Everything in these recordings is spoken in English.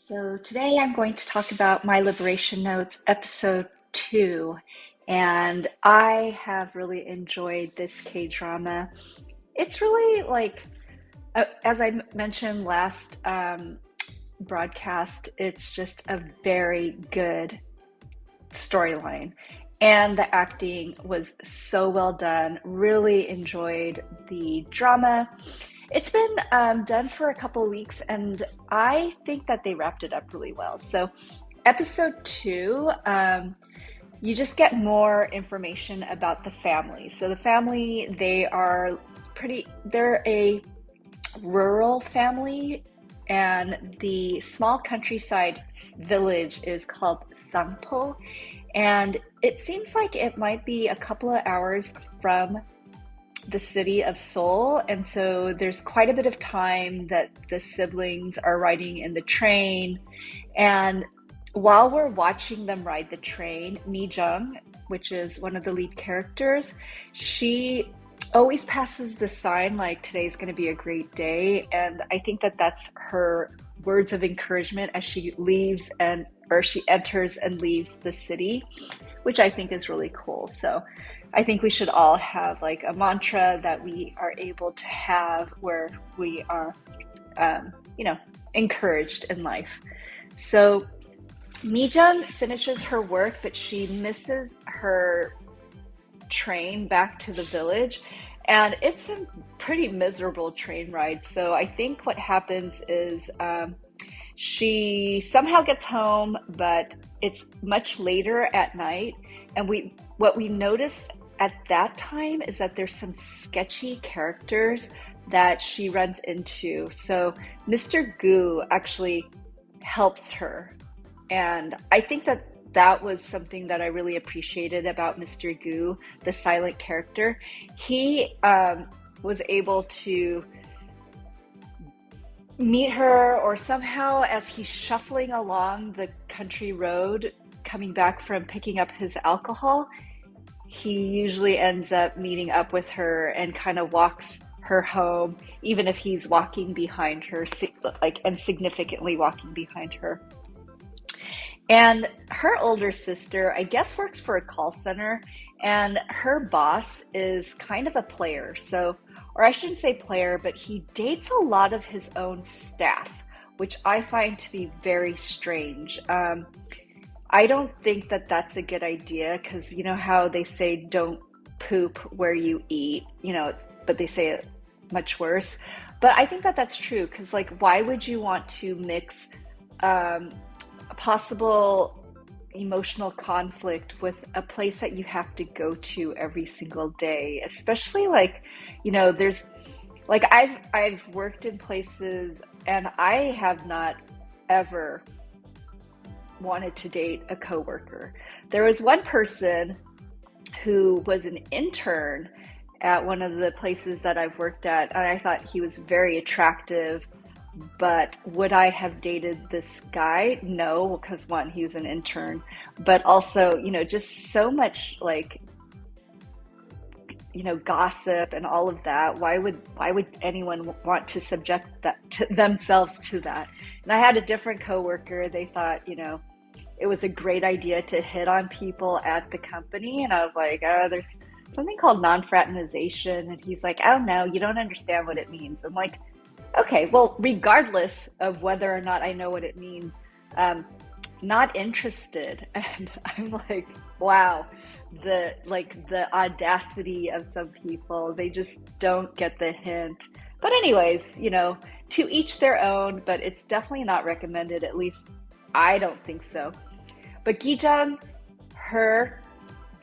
So today I'm going to talk about My Liberation Notes, episode 2, and I have really enjoyed this K-drama. It's really as I mentioned last broadcast, it's just a very good storyline. And the acting was so well done. Really enjoyed the drama. It's been done for a couple of weeks, and I think that they wrapped it up really well. So, episode 2, you just get more information about the family. So, the family, they're a rural family, and the small countryside village is called Sangpo. And it seems like it might be a couple of hours from the city of Seoul. And so there's quite a bit of time that the siblings are riding in the train. And while we're watching them ride the train, Mi Jung, which is one of the lead characters, she always passes the sign like today's going to be a great day. And I think that that's her words of encouragement as she leaves or she enters and leaves the city, which I think is really cool. So I think we should all have like a mantra that we are able to have where we are, encouraged in life. So Mijun finishes her work, but she misses her train back to the village. And it's a pretty miserable train ride. So I think what happens is she somehow gets home, but it's much later at night. And what we notice at that time is that there's some sketchy characters that she runs into. So Mr. Gu actually helps her. And I think that was something that I really appreciated about Mr. Gu, the silent character. He was able to meet her, or somehow as he's shuffling along the country road, coming back from picking up his alcohol, he usually ends up meeting up with her and kind of walks her home, even if he's walking behind her, and significantly walking behind her. And her older sister, I guess, works for a call center, and her boss is kind of a player. So, or I shouldn't say player, but he dates a lot of his own staff, which I find to be very strange. I don't think that that's a good idea, because you know how they say don't poop where you eat, but they say it much worse. But I think that that's true, because like, why would you want to mix a possible emotional conflict with a place that you have to go to every single day, especially there's like I've worked in places, and I have not ever wanted to date a coworker. There was one person who was an intern at one of the places that I've worked at, and I thought he was very attractive. But would I have dated this guy? No, because one, he was an intern, but also, just so much gossip and all of that. Why would anyone want to subject that to themselves to that? And I had a different coworker. They thought, it was a great idea to hit on people at the company. And I was like, there's something called non-fraternization. And he's like, I don't know, you don't understand what it means. I'm like, okay, well, regardless of whether or not I know what it means, not interested. And I'm like, wow, the audacity of some people, they just don't get the hint. But anyways, to each their own, but it's definitely not recommended. At least I don't think so. But Gijang,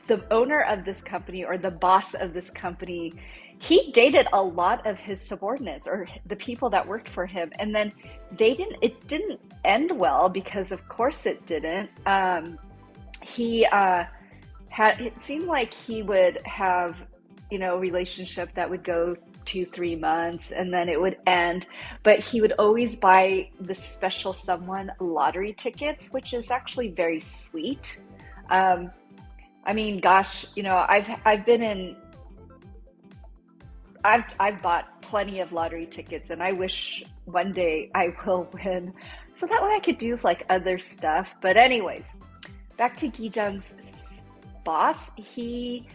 the owner of this company, or the boss of this company, he dated a lot of his subordinates, or the people that worked for him. And then it didn't end well, because of course it didn't. It seemed like he would have, a relationship that would go 2-3 months, and then it would end. But he would always buy the special someone lottery tickets, which is actually very sweet. I mean, gosh, I've bought plenty of lottery tickets, and I wish one day I will win So that way I could do like other stuff. But anyways, back to Gijang's boss. He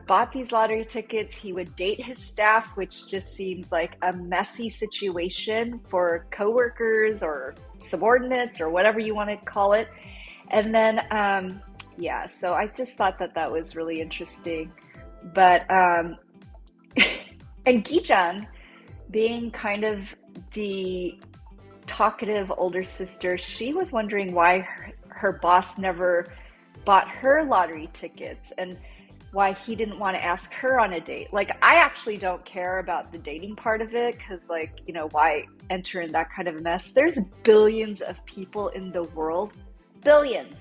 bought these lottery tickets. He would date his staff, which just seems like a messy situation for coworkers or subordinates or whatever you want to call it. And then, yeah, so I just thought that that was really interesting. But, and Gijang, being kind of the talkative older sister, she was wondering why her boss never bought her lottery tickets and why he didn't want to ask her on a date. Like, I actually don't care about the dating part of it because, like, you know, why enter in that kind of a mess? There's billions of people in the world. Billions.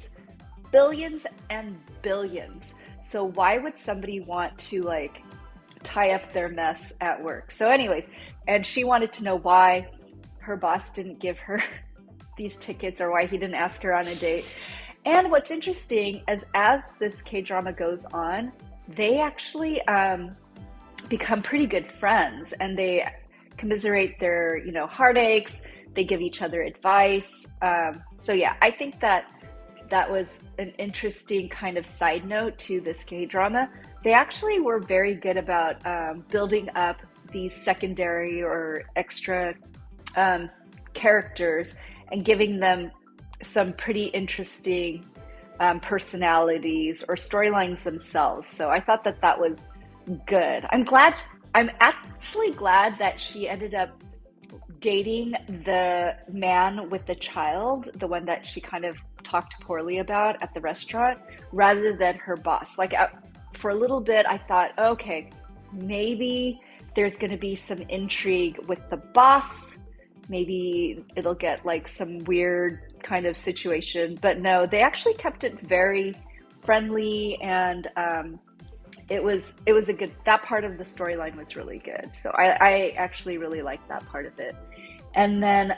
Billions and billions. So why would somebody want to, like, tie up their mess at work? So anyways, and she wanted to know why her boss didn't give her these tickets or why he didn't ask her on a date. And what's interesting is as this K-drama goes on, they actually become pretty good friends and they commiserate their, you know, heartaches. They give each other advice. So yeah, I think that that was an interesting kind of side note to this K-drama. They actually were very good about building up these secondary or extra characters and giving them some pretty interesting personalities or storylines themselves. So I thought that that was good. I'm actually glad that she ended up dating the man with the child, the one that she kind of talked poorly about at the restaurant, rather than her boss. Like, for a little bit, I thought, okay, maybe there's going to be some intrigue with the boss. Maybe it'll get like some weird kind of situation, but no, they actually kept it very friendly, and it was a good, that part of the storyline was really good. So I actually really liked that part of it. And then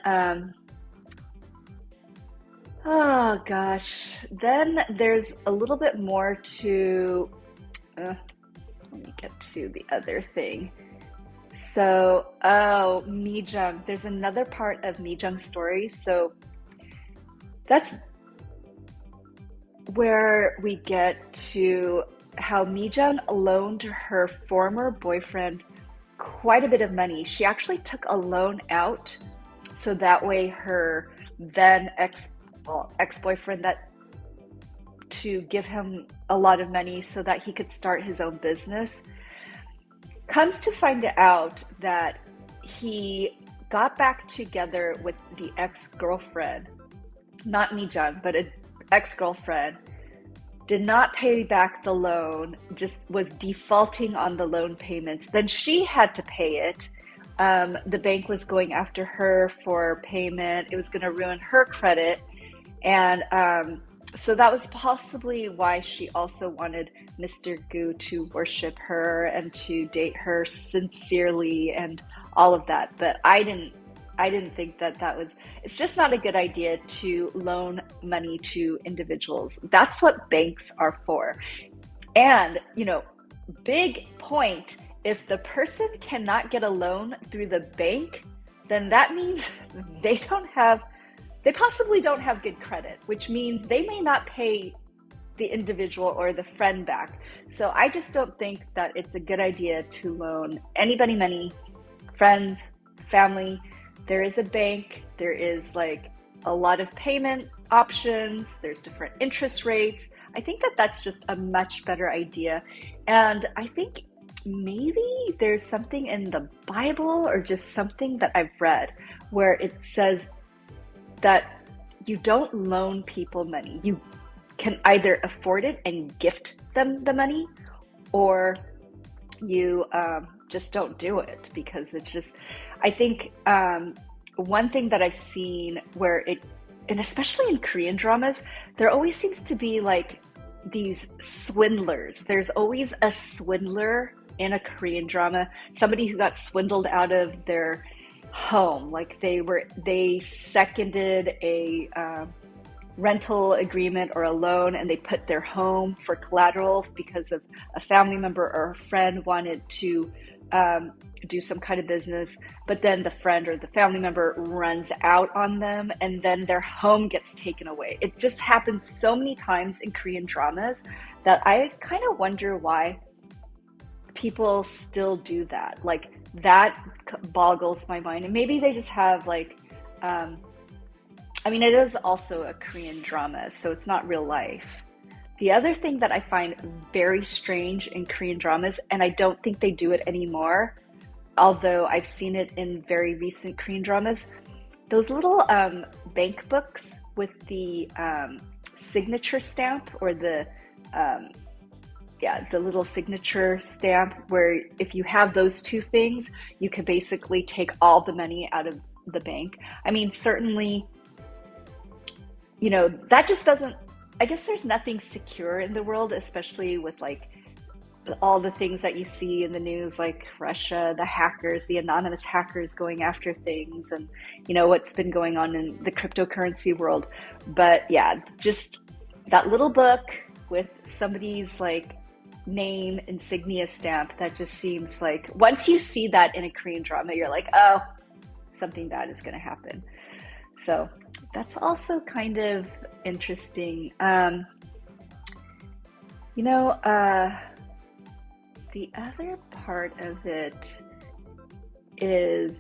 oh gosh, then there's a little bit more to let me get to the other thing. So, oh, Mijung. There's another part of Mijung's story. So that's where we get to how Mijung loaned her former boyfriend quite a bit of money. She actually took a loan out so that way her then ex-boyfriend that to give him a lot of money so that he could start his own business. Comes to find out that he got back together with the ex-girlfriend, not Mijung, but an ex-girlfriend, did not pay back the loan, just was defaulting on the loan payments. Then she had to pay it. The bank was going after her for payment. It was going to ruin her credit. And so that was possibly why she also wanted Mr. Gu to worship her and to date her sincerely and all of that. But I didn't think that that was, it's just not a good idea to loan money to individuals. That's what banks are for. And, you know, big point, if the person cannot get a loan through the bank, then that means they possibly don't have good credit, which means they may not pay the individual or the friend back. So I just don't think that it's a good idea to loan anybody money, friends, family. There is a bank, there is like a lot of payment options, there's different interest rates. I think that that's just a much better idea. And I think maybe there's something in the Bible or just something that I've read where it says that you don't loan people money. You can either afford it and gift them the money, or you just don't do it, because it's just, I think one thing that I've seen where it, and especially in Korean dramas, there always seems to be like these swindlers. There's always a swindler in a Korean drama, somebody who got swindled out of their home. Like they seconded a rental agreement or a loan, and they put their home for collateral because of a family member or a friend wanted to do some kind of business, but then the friend or the family member runs out on them and then their home gets taken away. It just happens so many times in Korean dramas that I kind of wonder why people still do that. Like that boggles my mind. And maybe they just have like, I mean, it is also a Korean drama, so it's not real life. The other thing that I find very strange in Korean dramas, and I don't think they do it anymore, although I've seen it in very recent Korean dramas, those little bank books with the signature stamp or um, the little signature stamp where if you have those two things, you can basically take all the money out of the bank. I mean, certainly, that just doesn't, I guess there's nothing secure in the world, especially with like all the things that you see in the news, like Russia, the hackers, the anonymous hackers going after things, and what's been going on in the cryptocurrency world. But yeah, just that little book with somebody's like name insignia stamp, that just seems like once you see that in a Korean drama, you're like, oh, something bad is going to happen. So that's also kind of interesting. The other part of it is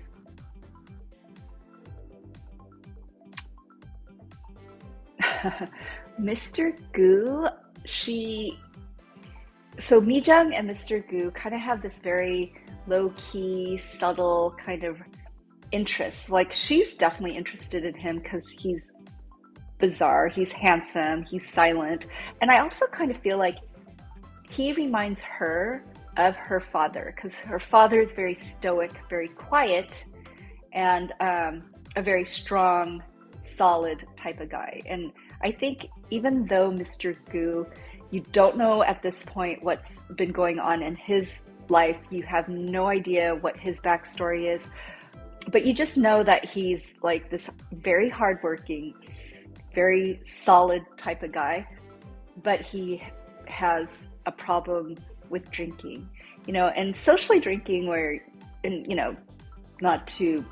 Mr. Gu. So Mijang and Mr. Gu kind of have this very low-key, subtle kind of interest. Like she's definitely interested in him because he's bizarre, he's handsome, he's silent. And I also kind of feel like he reminds her of her father because her father is very stoic, very quiet, and a very strong, solid type of guy. And I think even though Mr. Gu, you don't know at this point what's been going on in his life, you have no idea what his backstory is, but you just know that he's like this very hardworking, very solid type of guy, but he has a problem with drinking, and socially drinking not to,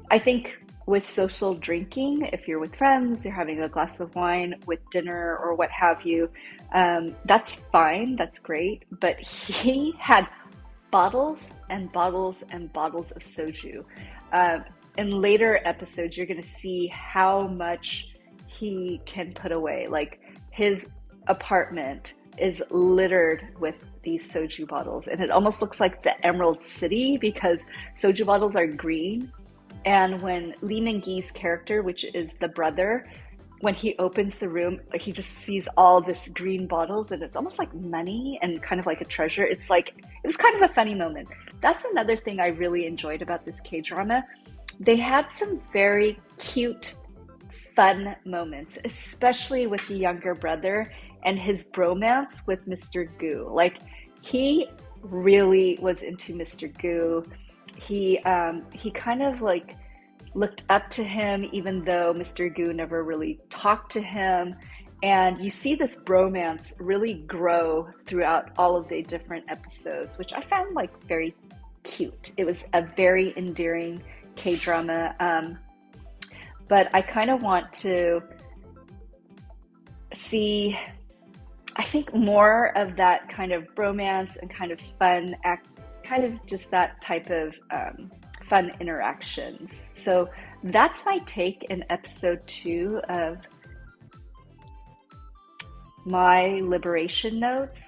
I think with social drinking, if you're with friends, you're having a glass of wine with dinner or what have you, that's fine, that's great. But he had bottles and bottles and bottles of soju. In later episodes, you're going to see how much he can put away. Like his apartment is littered with these soju bottles, and it almost looks like the Emerald City because soju bottles are green. And when Lee Min-gi's character, which is the brother, when he opens the room, he just sees all this green bottles, and it's almost like money and kind of like a treasure. It was kind of a funny moment. That's another thing I really enjoyed about this K-drama. They had some very cute, fun moments, especially with the younger brother and his bromance with Mr. Gu. Like, he really was into Mr. Gu. He kind of like looked up to him, even though Mr. Gu never really talked to him. And you see this bromance really grow throughout all of the different episodes, which I found like very cute. It was a very endearing K-drama. But I kind of want to see, I think, more of that kind of bromance and kind of fun kind of just that type of fun interactions. So that's my take in episode 2 of my liberation notes.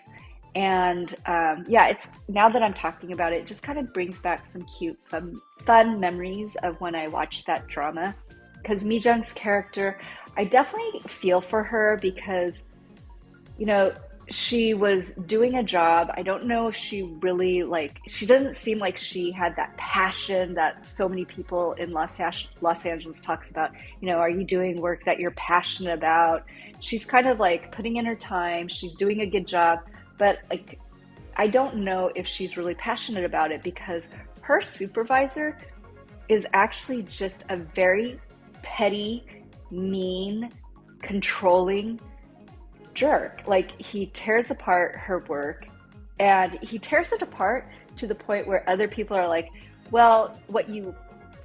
And it's now that I'm talking about it, it just kind of brings back some cute fun memories of when I watched that drama. Because Mi-jung's character, I definitely feel for her because, she was doing a job. I don't know if she really she doesn't seem like she had that passion that so many people in Los Angeles talks about. Are you doing work that you're passionate about? She's kind of like putting in her time. She's doing a good job, but I don't know if she's really passionate about it because her supervisor is actually just a very petty, mean, controlling jerk. Like, he tears apart her work, and he tears it apart to the point where other people are like, well, what you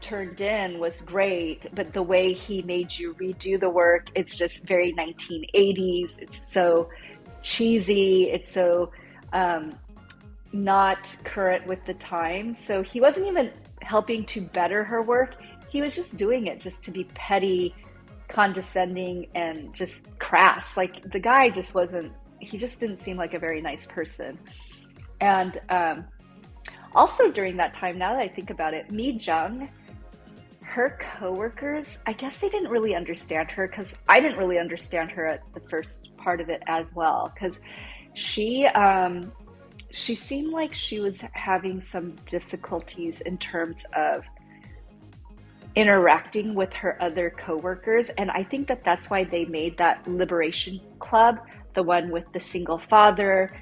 turned in was great, but the way he made you redo the work, it's just very 1980s. It's so cheesy. It's so um, not current with the times. So he wasn't even helping to better her work. He was just doing it just to be petty, condescending, and just crass. Like the guy just wasn't, he just didn't seem like a very nice person. And also during that time, now that I think about it, Mi Jung, her coworkers, I guess they didn't really understand her because I didn't really understand her at the first part of it as well. Because she she seemed like she was having some difficulties in terms of interacting with her other coworkers, and I think that that's why they made that liberation club, the one with the single father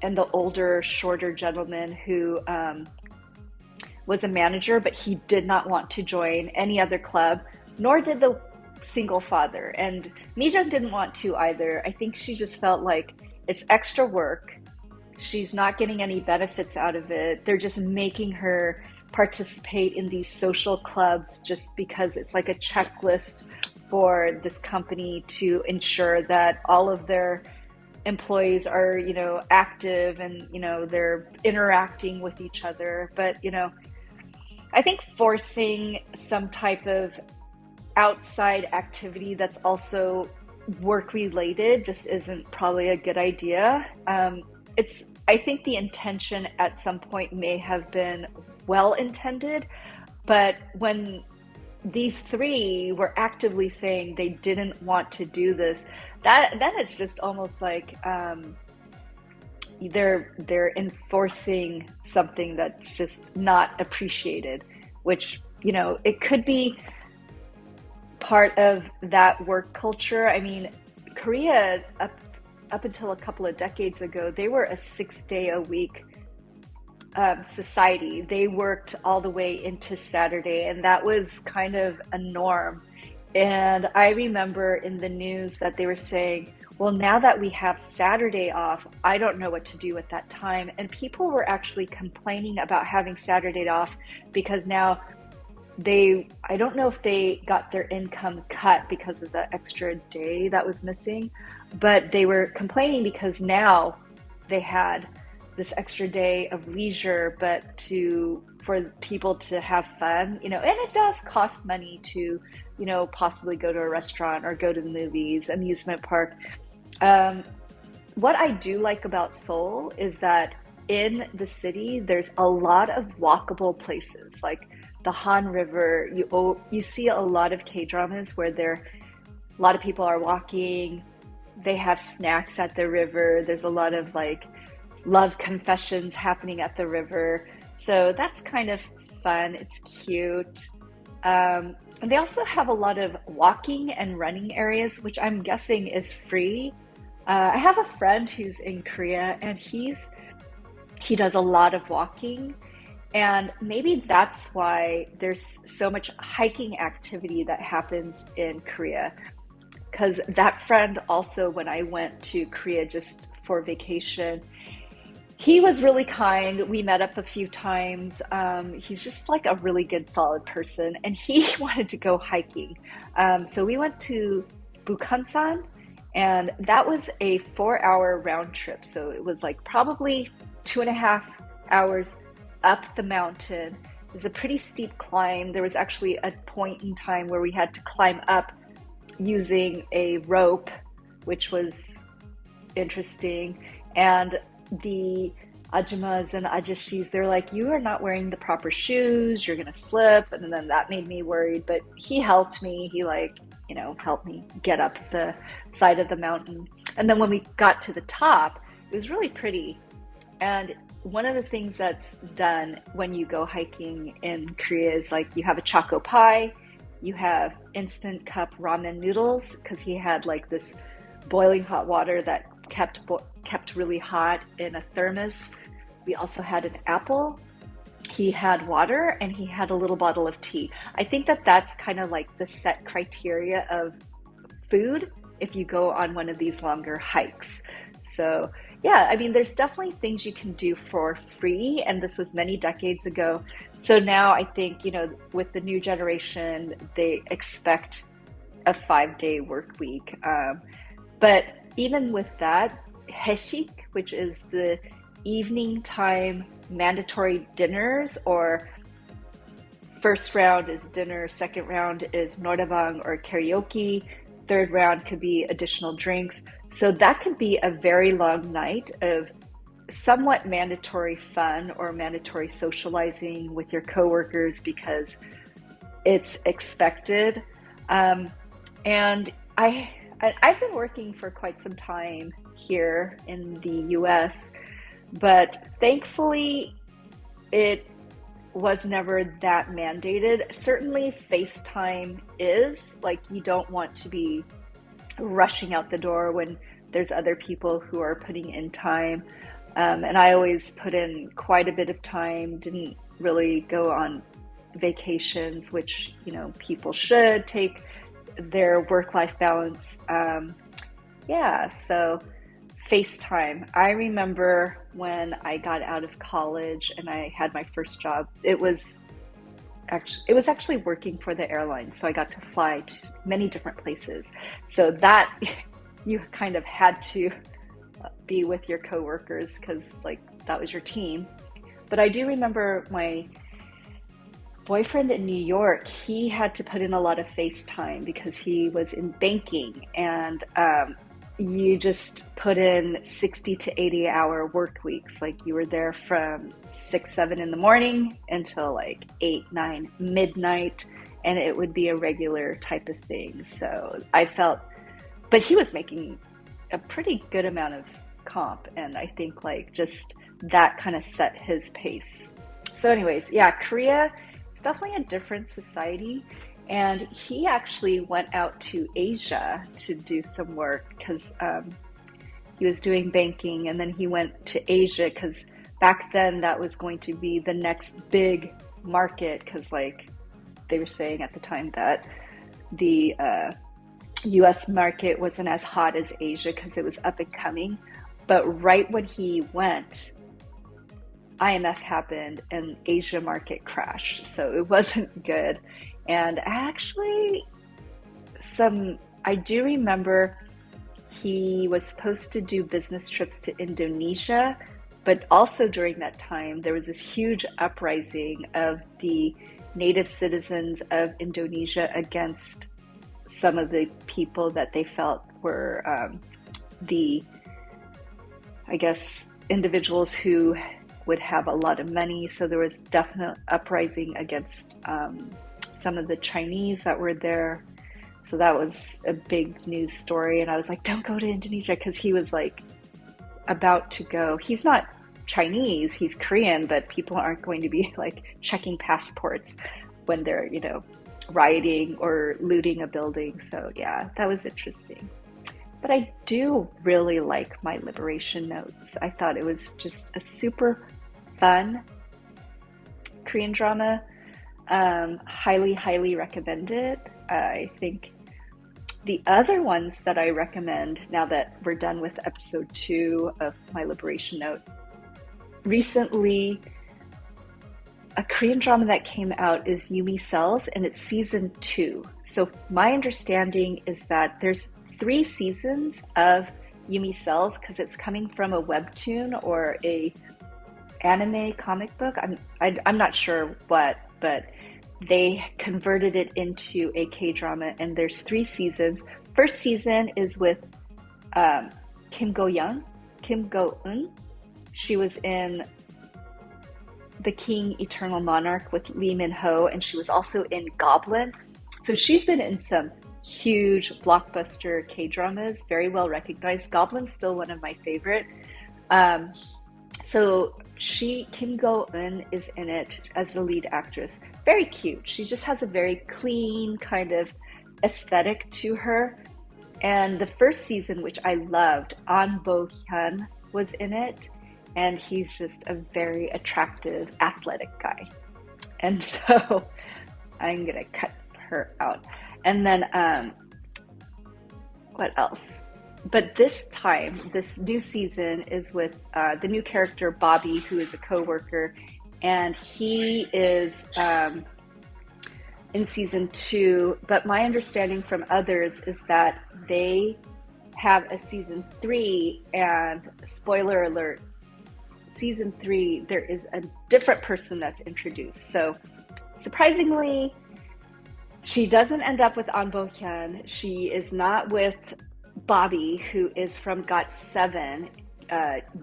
and the older, shorter gentleman who was a manager, but he did not want to join any other club, nor did the single father. And Mijung didn't want to either. I think she just felt like it's extra work. She's not getting any benefits out of it. They're just making her participate in these social clubs just because it's like a checklist for this company to ensure that all of their employees are, active and, they're interacting with each other. But, I think forcing some type of outside activity that's also work related just isn't probably a good idea. I think the intention at some point may have been well intended, but when these three were actively saying they didn't want to do this, then it's just almost like they're enforcing something that's just not appreciated, which it could be part of that work culture. I mean, Korea up until a couple of decades ago, they were a 6-day-a-week society. They worked all the way into Saturday, and that was kind of a norm. And I remember in the news that they were saying, well, now that we have Saturday off, I don't know what to do at that time. And people were actually complaining about having Saturday off because now I don't know if they got their income cut because of the extra day that was missing, but they were complaining because now they had this extra day of leisure, but for people to have fun, and it does cost money to, possibly go to a restaurant or go to the movies, amusement park. What I do like about Seoul is that in the city, there's a lot of walkable places, like the Han River. You see a lot of K-dramas where a lot of people are walking. They have snacks at the river. There's a lot of like love confessions happening at the river. So that's kind of fun. It's cute. And they also have a lot of walking and running areas, which I'm guessing is free. I have a friend who's in Korea, and he does a lot of walking. And maybe that's why there's so much hiking activity that happens in Korea. Because that friend also, when I went to Korea just for vacation, he was really kind. We met up a few times. He's just like a really good, solid person. And he wanted to go hiking. So we went to Bukhansan, and that was a 4-hour round trip. So it was like probably 2.5 hours up the mountain. It was a pretty steep climb. There was actually a point in time where we had to climb up using a rope, which was interesting. And the ajumas and ajashis, they're like, you are not wearing the proper shoes, you're gonna slip. And then that made me worried, but he helped me. He helped me get up the side of the mountain. And then when we got to the top, it was really pretty. And one of the things that's done when you go hiking in Korea is like you have a choco pie, you have instant cup ramen noodles, because he had like this boiling hot water that kept really hot in a thermos. We also had an apple. He had water, and he had a little bottle of tea. I think that that's kind of like the set criteria of food if you go on one of these longer hikes. So Yeah, I mean, there's definitely things you can do for free, and this was many decades ago. So now I think, with the new generation, they expect a 5-day work week. But even with that, heshik, which is the evening time mandatory dinners, or first round is dinner, second round is noraebang or karaoke, third round could be additional drinks. So that could be a very long night of somewhat mandatory fun or mandatory socializing with your coworkers because it's expected. And I've been working for quite some time here in the US, but thankfully it was never that mandated. Certainly, FaceTime is like you don't want to be rushing out the door when there's other people who are putting in time. And I always put in quite a bit of time, didn't really go on vacations, which, people should take their work-life balance. Yeah, so FaceTime. I remember when I got out of college and I had my first job, it was actually working for the airline, so I got to fly to many different places. So that you kind of had to be with your coworkers because like that was your team. But I do remember my boyfriend in New York, he had to put in a lot of FaceTime because he was in banking, and you just put in 60 to 80-hour work weeks. Like you were there from 6, 7 in the morning until like 8, 9, midnight, and it would be a regular type of thing. So I felt, but he was making a pretty good amount of comp, and I think like just that kind of set his pace. So anyways, yeah, Korea, it's definitely a different society. And he actually went out to Asia to do some work because he was doing banking, and then he went to Asia because back then that was going to be the next big market because like they were saying at the time that the US market wasn't as hot as Asia because it was up and coming. But right when he went, IMF happened and Asia market crashed. So it wasn't good. And actually, I do remember he was supposed to do business trips to Indonesia, but also during that time, there was this huge uprising of the native citizens of Indonesia against some of the people that they felt were I guess, individuals who would have a lot of money. So there was definite uprising against some of the Chinese that were there. So that was a big news story. And I was like, don't go to Indonesia, because he was like about to go. He's not Chinese, he's Korean, but people aren't going to be like checking passports when they're, rioting or looting a building. So yeah, that was interesting. But I do really like my liberation notes. I thought it was just a super fun Korean drama. Highly, highly recommended. I think the other ones that I recommend, now that we're done with episode 2 of my liberation notes, recently a Korean drama that came out is Yumi Cells, and it's season 2. So my understanding is that there's 3 seasons of Yumi Cells because it's coming from a webtoon or a anime comic book. I'm not sure what, but they converted it into a K-drama, and there's 3 seasons. First season is with Kim Go-eun. She was in The King, Eternal Monarch with Lee Min-ho, and she was also in Goblin. So she's been in some huge blockbuster K-dramas, very well recognized. Goblin's still one of my favorite. So Kim Go-eun is in it as the lead actress. Very cute. She just has a very clean kind of aesthetic to her. And the first season, which I loved, An Bo-hyun was in it. And he's just a very attractive, athletic guy. And so I'm going to cut her out. And then, what else? but this time, this new season is with the new character Bobby, who is a coworker, and he is in season two. But my understanding from others is that they have a season three, and spoiler alert, season three, there is a different person that's introduced. So surprisingly, she doesn't end up with An Bo-hyun. She is not with Bobby, who is from GOT7.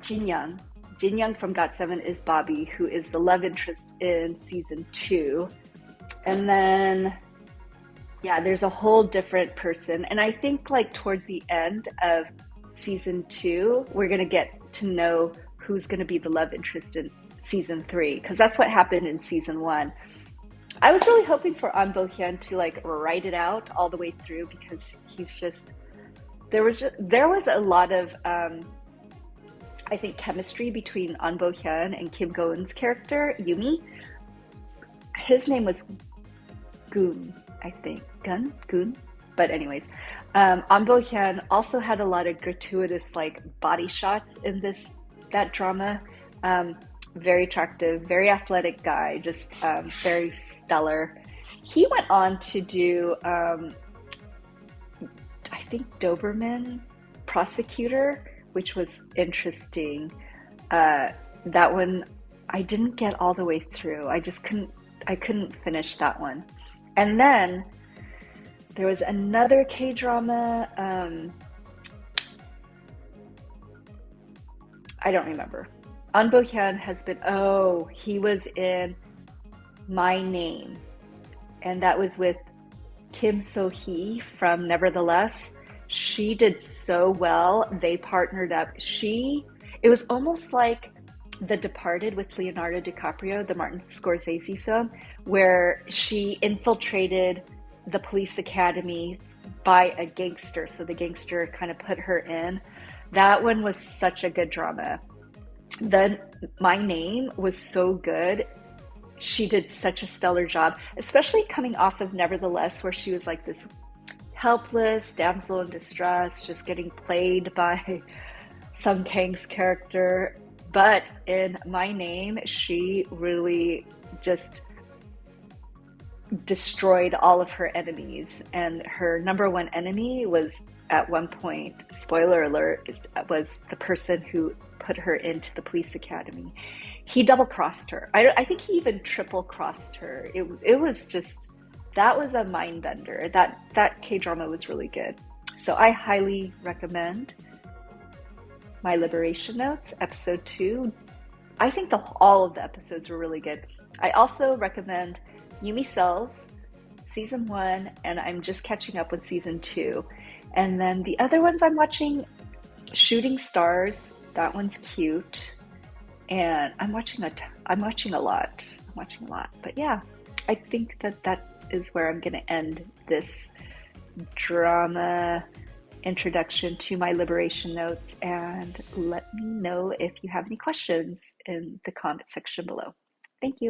Jin Young. Jin Young from GOT7 is Bobby, who is the love interest in season two. And then, yeah, there's a whole different person. And I think like towards the end of season two, we're going to get to know who's going to be the love interest in season three, because that's what happened in season one. I was really hoping for An Bo-hyun to like write it out all the way through, because he's just there was a lot of I think chemistry between An Bo-hyun and Kim Go-eun's character Yumi. His name was Goon, I think. Goon. But anyways, An Bo-hyun also had a lot of gratuitous like body shots in that drama. Very attractive, very athletic guy, just very stellar. He went on to do, I think, Doberman Prosecutor, which was interesting. That one I didn't get all the way through. I couldn't finish that one. And then there was another K-drama. I don't remember. An Bo-hyun has been, he was in My Name, and that was with Kim So-hee from Nevertheless. She did so well. They partnered up. It was almost like The Departed with Leonardo DiCaprio, the Martin Scorsese film, where she infiltrated the police academy by a gangster. So the gangster kind of put her in. That one was such a good drama. Then My Name was so good. She did such a stellar job, especially coming off of Nevertheless, where she was like this helpless damsel in distress, just getting played by Sung Kang's character. But in My Name, she really just destroyed all of her enemies. And her number one enemy was, at one point, spoiler alert, was the person who put her into the police academy. He double-crossed her. I think he even triple-crossed her. It was just, that was a mind bender. That K-drama was really good. So I highly recommend My Liberation Notes, episode 2. I think all of the episodes were really good. I also recommend Yumi Cells, season 1, and I'm just catching up with season 2. And then the other ones I'm watching, Shooting Stars, that one's cute. And I'm watching a lot. But yeah, I think that is where I'm going to end this drama introduction to My Liberation Notes. And let me know if you have any questions in the comment section below. Thank you.